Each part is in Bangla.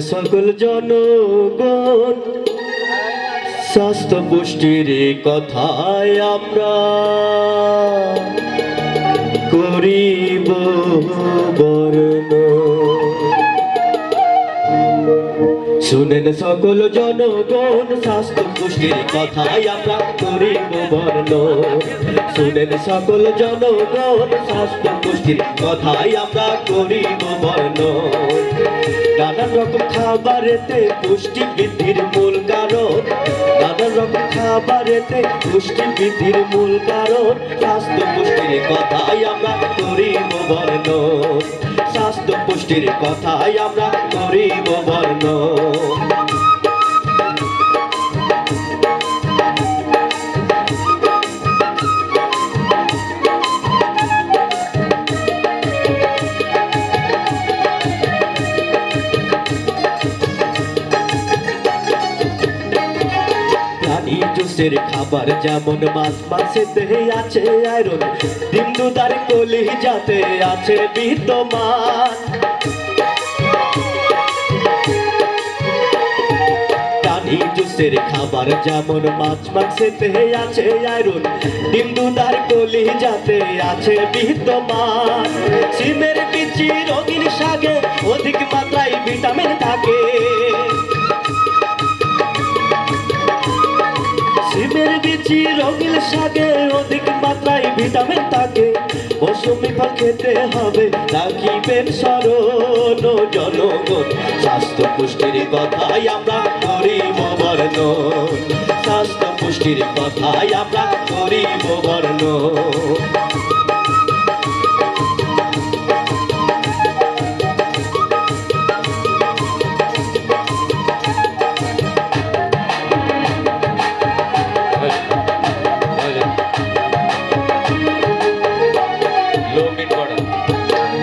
সকল জনগণ স্বাস্থ্য পুষ্টির কথায় আমরা করিব বর্ণ। শুনেন সকল জনগণ স্বাস্থ্য পুষ্টির কথায় আমরা করিব বর্ণ। শুনেন সকল জনগণ স্বাস্থ্য পুষ্টির কথায় আমরা করিব বর্ণ। নানান রকম খাবারেতে পুষ্টি বৃদ্ধির মূল কারণ, নানান রকম খাবারেতে পুষ্টি বৃদ্ধির মূল কারণ। স্বাস্থ্য পুষ্টির কথাই আমরা করিব বর্ণ। স্বাস্থ্য পুষ্টির কথাই আমরা করিব বর্ণ। জুসের খাবার যেমন মাছ মাংসেতে আছে আয়রন, ডিম দুধ আর কলিজাতে আছে বিদ্যমান। প্রাণী জুসের খাবার যেমন মাছ মাংসেতে আছে আয়রন, ডিম দুধ আর কলিজাতে আছে বিদ্যমান। সিমের বিচি রঙিন শাকে অধিক মাত্রায় ভিটামিন থাকে। সিমের বিচি রঙিন শাকে অধিক মাত্রায় ভিটামিন থাকে। মৌসুমি ফল খেতে হবে রাখিবেন স্মরণ জনগণ। স্বাস্থ্য পুষ্টির কথাই আমরা করিব বর্ণ। স্বাস্থ্য পুষ্টির কথাই আমরা করিব বর্ণ।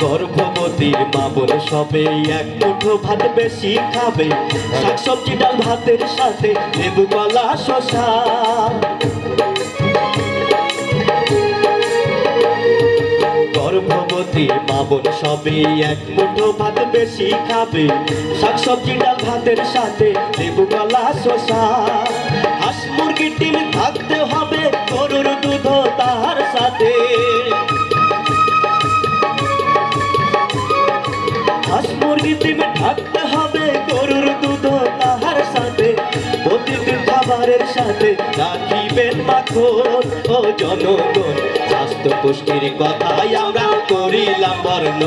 গর্ভবতীর মা বোন সবে এক মুঠো ভাত বেশি খাবে। শাকসবজি ডাল ভাতের সাথে লেবু কলা শসা। গর্ভবতীর মা বোন সবে এক মুঠো ভাত বেশি খাবে। শাকসবজি ডাল ভাতের সাথে লেবু কলা শসা। হাঁস মুরগির ডিম থাকতে হবে, গরুর দুধ তার সাথে। হাঁস মুরগির ডিমে থাকতে হবে, গরুর দুধ তাহার সাথে। প্রতিদিন খাবারের সাথে রাখিবেন মাখন ও জনগণ। স্বাস্থ্য পুষ্টির কথাই আমরা করিলাম বর্ণ।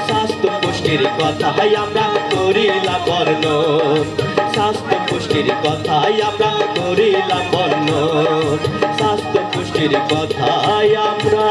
স্বাস্থ্য পুষ্টির কথাই আমরা করিলাম বর্ণ। স্বাস্থ্য পুষ্টির কথাই আমরা করিলাম বর্ণ। স্বাস্থ্য পুষ্টির কথাই আমরা